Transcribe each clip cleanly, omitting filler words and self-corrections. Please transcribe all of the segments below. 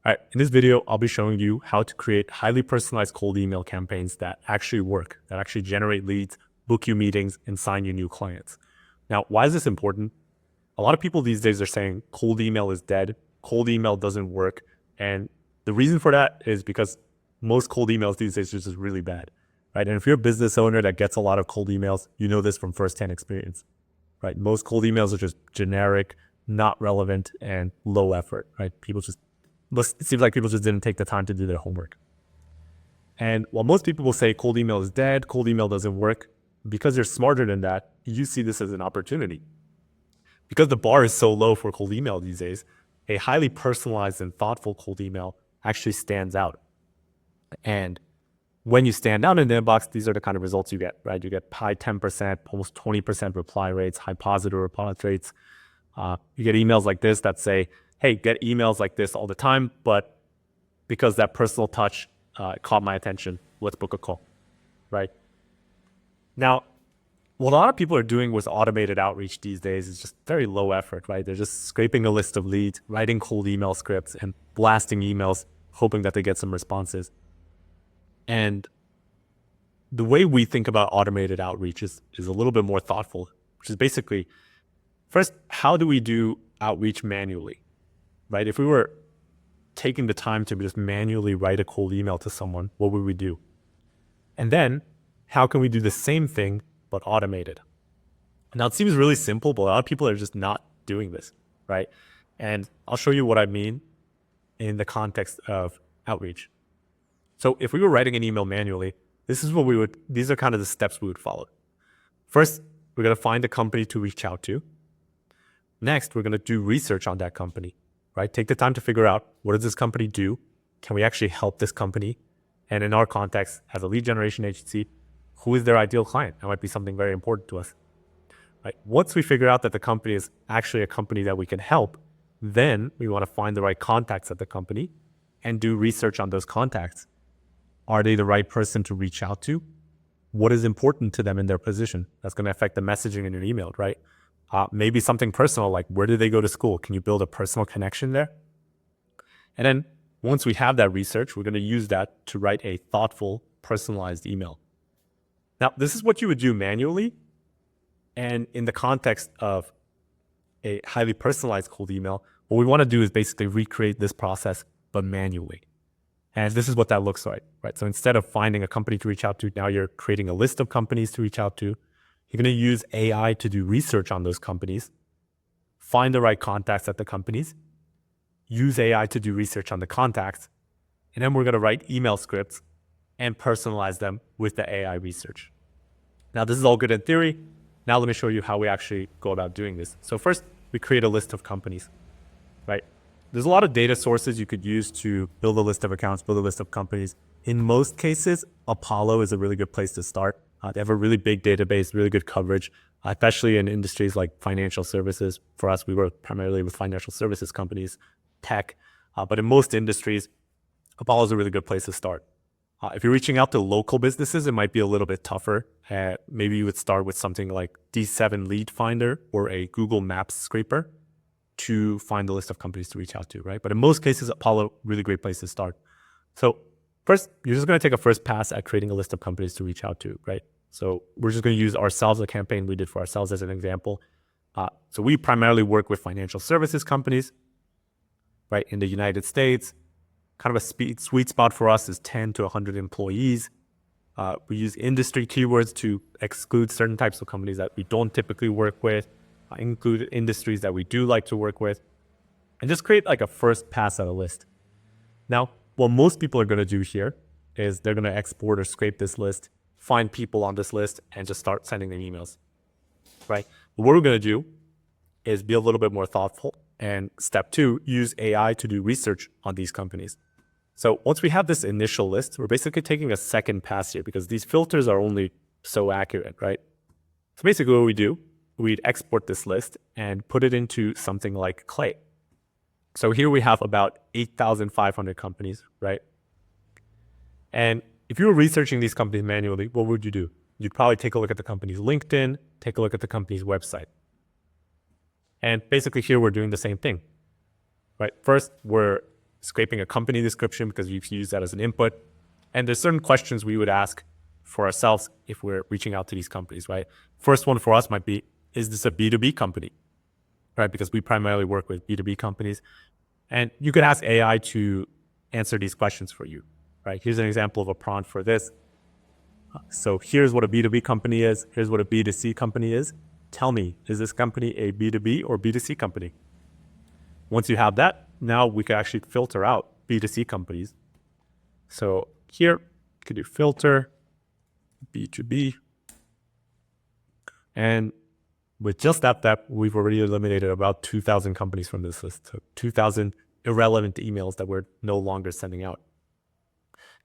All right, in this video, I'll be showing you how to create highly personalized cold email campaigns that actually work, that actually generate leads, book you meetings, and sign you new clients. Now, why is this important? A lot of people these days are saying cold email is dead, cold email doesn't work. And the reason for that is because most cold emails these days are just really bad, right? And if you're a business owner that gets a lot of cold emails, you know this from firsthand experience, right? Most cold emails are just generic, not relevant, and low effort, right? It seems like people just didn't take the time to do their homework. And while most people will say cold email is dead, cold email doesn't work, because you're smarter than that, you see this as an opportunity. Because the bar is so low for cold email these days, a highly personalized and thoughtful cold email actually stands out. And when you stand out in the inbox, these are the kind of results you get, right? You get high 10%, almost 20% reply rates, high positive reply rates. You get emails like this that say, hey, get emails like this all the time, but because that personal touch caught my attention, let's book a call, right? Now, what a lot of people are doing with automated outreach these days is just very low effort, right? They're just scraping a list of leads, writing cold email scripts, and blasting emails, hoping that they get some responses. And the way we think about automated outreach is a little bit more thoughtful, which is basically, first, how do we do outreach manually? Right? If we were taking the time to just manually write a cold email to someone, what would we do? And then how can we do the same thing, but automated? Now it seems really simple, but a lot of people are just not doing this, right? And I'll show you what I mean in the context of outreach. So if we were writing an email manually, these are kind of the steps we would follow. First, we're going to find a company to reach out to. Next, we're going to do research on that company. Right? Take the time to figure out, what does this company do? Can we actually help this company? And in our context, as a lead generation agency, who is their ideal client? That might be something very important to us. Right? Once we figure out that the company is actually a company that we can help, then we want to find the right contacts at the company and do research on those contacts. Are they the right person to reach out to? What is important to them in their position? That's going to affect the messaging in your email, right? Maybe something personal, like where did they go to school? Can you build a personal connection there? And then once we have that research, we're going to use that to write a thoughtful, personalized email. Now, this is what you would do manually. And in the context of a highly personalized cold email, what we want to do is basically recreate this process, but manually. And this is what that looks like, right? So instead of finding a company to reach out to, now you're creating a list of companies to reach out to. You're going to use AI to do research on those companies, find the right contacts at the companies, use AI to do research on the contacts, and then we're going to write email scripts and personalize them with the AI research. Now, this is all good in theory. Now, let me show you how we actually go about doing this. So first, we create a list of companies, right? There's a lot of data sources you could use to build a list of accounts, build a list of companies. In most cases, Apollo is a really good place to start. They have a really big database, really good coverage, especially in industries like financial services. For us, we work primarily with financial services companies, tech, but in most industries, Apollo is a really good place to start. If you're reaching out to local businesses, it might be a little bit tougher. Maybe you would start with something like D7 Lead Finder or a Google Maps scraper to find the list of companies to reach out to, right? But in most cases, Apollo, really great place to start. So first, you're just going to take a first pass at creating a list of companies to reach out to, right? So we're just going to use ourselves, a campaign we did for ourselves as an example. So we primarily work with financial services companies, right, in the United States. Kind of a sweet spot for us is 10 to 100 employees. We use industry keywords to exclude certain types of companies that we don't typically work with, include industries that we do like to work with, and just create like a first pass at a list. Now, what most people are going to do here is they're going to export or scrape this list, find people on this list, and just start sending them emails, right? But what we're going to do is be a little bit more thoughtful. And step two, use AI to do research on these companies. So once we have this initial list, we're basically taking a second pass here because these filters are only so accurate, right? So basically what we do, we'd export this list and put it into something like Clay. So here we have about 8,500 companies, right? And if you were researching these companies manually, what would you do? You'd probably take a look at the company's LinkedIn, take a look at the company's website. And basically here we're doing the same thing, right? First, we're scraping a company description because we use that as an input. And there's certain questions we would ask for ourselves if we're reaching out to these companies, right? First one for us might be, is this a B2B company, right? Because we primarily work with B2B companies. And you could ask AI to answer these questions for you, right? Here's an example of a prompt for this. So here's what a B2B company is. Here's what a B2C company is. Tell me, is this company a B2B or B2C company? Once you have that, now we can actually filter out B2C companies. So here, you could do filter, B2B. And with just that step, we've already eliminated about 2,000 companies from this list. So 2,000 irrelevant emails that we're no longer sending out.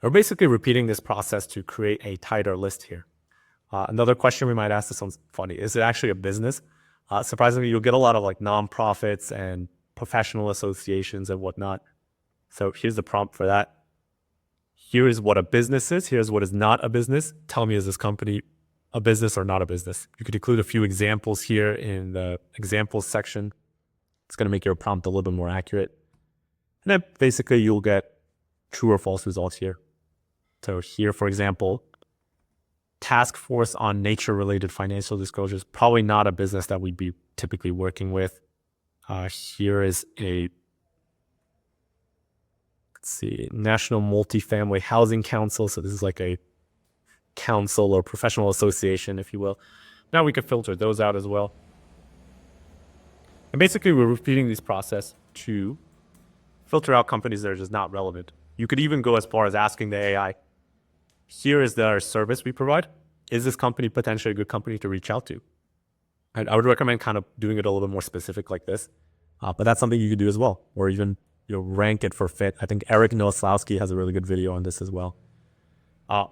We're basically repeating this process to create a tighter list here. Another question we might ask, this one's funny. Is it actually a business? Surprisingly, you'll get a lot of like nonprofits and professional associations and whatnot. So here's the prompt for that. Here is what a business is. Here's what is not a business. Tell me, is this company a business or not a business? You could include a few examples here in the examples section. It's going to make your prompt a little bit more accurate. And then basically you'll get true or false results here. So here, for example, task force on nature-related financial disclosures, probably not a business that we'd be typically working with. Here is a, let's see, National Multifamily Housing Council. So this is like a council or professional association, if you will. Now we could filter those out as well. And basically we're repeating this process to filter out companies that are just not relevant. You could even go as far as asking the AI, here is our service we provide. Is this company potentially a good company to reach out to? And I would recommend kind of doing it a little bit more specific like this, but that's something you could do as well, or even rank it for fit. I think Eric Noslowski has a really good video on this as well.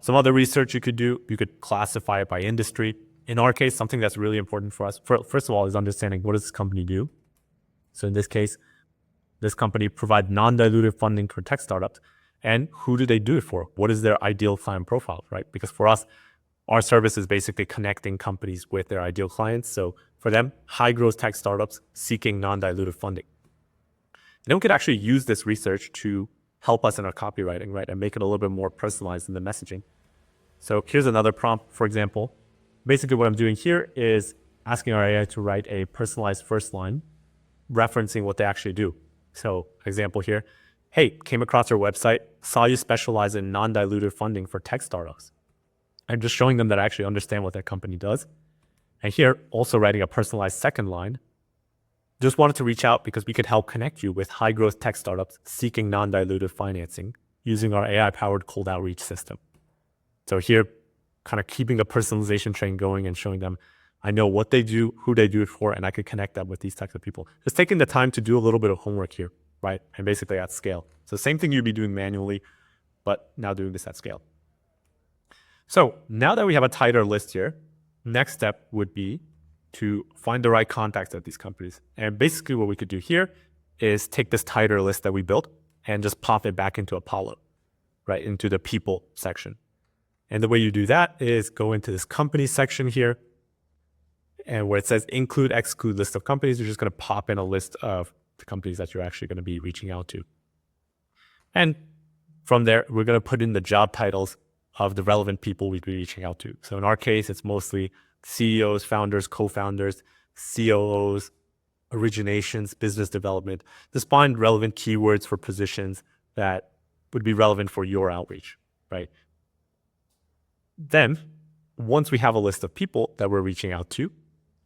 Some other research you could do, you could classify it by industry. In our case, something that's really important for us, first of all, is understanding what does this company do? So in this case, this company provides non-dilutive funding for tech startups. And who do they do it for? What is their ideal client profile, right? Because for us, our service is basically connecting companies with their ideal clients. So for them, high growth tech startups seeking non-dilutive funding. And then we could actually use this research to help us in our copywriting, right? And make it a little bit more personalized in the messaging. So here's another prompt, for example. Basically what I'm doing here is asking our AI to write a personalized first line referencing what they actually do. So example here, hey, came across your website, saw you specialize in non-dilutive funding for tech startups. I'm just showing them that I actually understand what that company does. And here, also writing a personalized second line, just wanted to reach out because we could help connect you with high growth tech startups seeking non-dilutive financing using our AI-powered cold outreach system. So here, kind of keeping a personalization train going and showing them, I know what they do, who they do it for, and I could connect them with these types of people. Just taking the time to do a little bit of homework here, right? And basically at scale. So same thing you'd be doing manually, but now doing this at scale. So now that we have a tighter list here, next step would be to find the right contacts at these companies. And basically what we could do here is take this tighter list that we built and just pop it back into Apollo, right? Into the people section. And the way you do that is go into this company section here, and where it says include, exclude list of companies, you're just going to pop in a list of the companies that you're actually going to be reaching out to. And from there, we're going to put in the job titles of the relevant people we'd be reaching out to. So in our case, it's mostly CEOs, founders, co-founders, COOs, originations, business development. Just find relevant keywords for positions that would be relevant for your outreach, right? Then, once we have a list of people that we're reaching out to,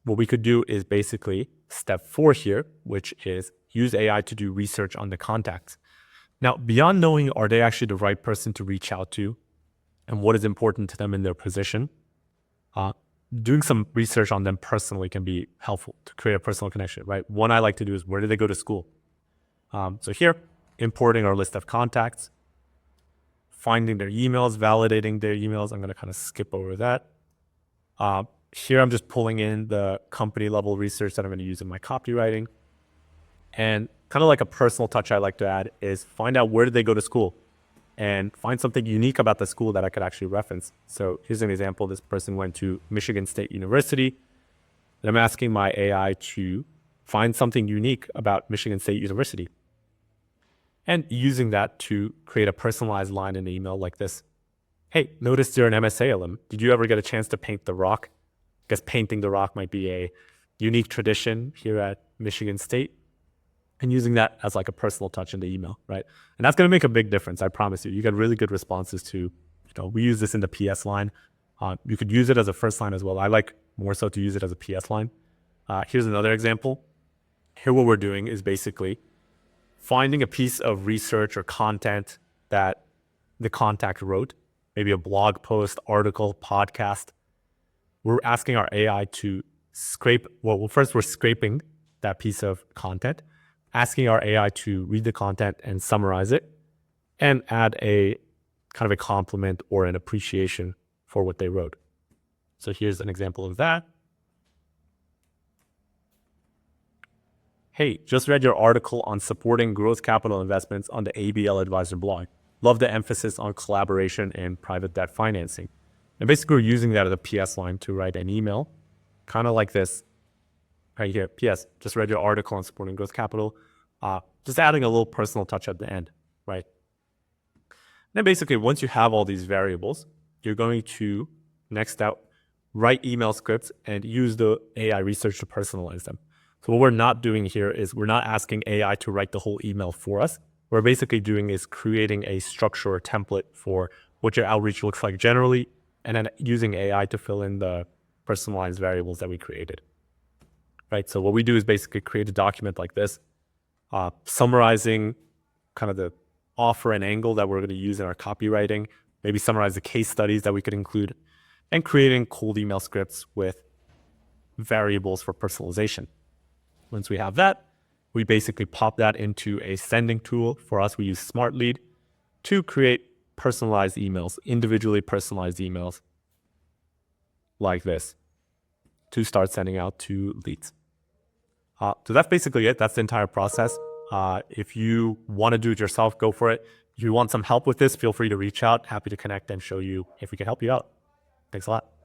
what we could do is basically step 4 here, which is use AI to do research on the contacts. Now, beyond knowing are they actually the right person to reach out to and what is important to them in their position, doing some research on them personally can be helpful to create a personal connection, right? One I like to do is where did they go to school? So here, importing our list of contacts, finding their emails, validating their emails. I'm going to kind of skip over that. Here, I'm just pulling in the company level research that I'm going to use in my copywriting. And kind of like a personal touch I like to add is find out where did they go to school and find something unique about the school that I could actually reference. So here's an example. This person went to Michigan State University. And I'm asking my AI to find something unique about Michigan State University. and using that to create a personalized line in the email like this. Hey, noticed you're an MSA alum. Did you ever get a chance to paint the rock? I guess painting the rock might be a unique tradition here at Michigan State, and using that as like a personal touch in the email, right? And that's going to make a big difference. I promise you. You get really good responses to, we use this in the PS line. You could use it as a first line as well. I like more so to use it as a PS line. Here's another example. Here what we're doing is basically finding a piece of research or content that the contact wrote, maybe a blog post, article, podcast. We're asking our AI to scrape, well, first we're scraping that piece of content, asking our AI to read the content and summarize it, and add a kind of a compliment or an appreciation for what they wrote. So here's an example of that. Hey, just read your article on supporting growth capital investments on the ABL Advisor blog. Love the emphasis on collaboration and private debt financing. And basically we're using that as a PS line to write an email, kind of like this right here. PS, just read your article on supporting growth capital. Just adding a little personal touch at the end, right? Then basically, once you have all these variables, you're going to, next out, write email scripts and use the AI research to personalize them. So what we're not doing here is we're not asking AI to write the whole email for us. What we're basically doing is creating a structure or template for what your outreach looks like generally, and then using AI to fill in the personalized variables that we created, right? So what we do is basically create a document like this, summarizing kind of the offer and angle that we're going to use in our copywriting, maybe summarize the case studies that we could include, and creating cold email scripts with variables for personalization. Once we have that, we basically pop that into a sending tool. For us, we use SmartLead to create personalized emails, individually personalized emails like this to start sending out to leads. So that's basically it. That's the entire process. If you want to do it yourself, go for it. If you want some help with this, feel free to reach out. Happy to connect and show you if we can help you out. Thanks a lot.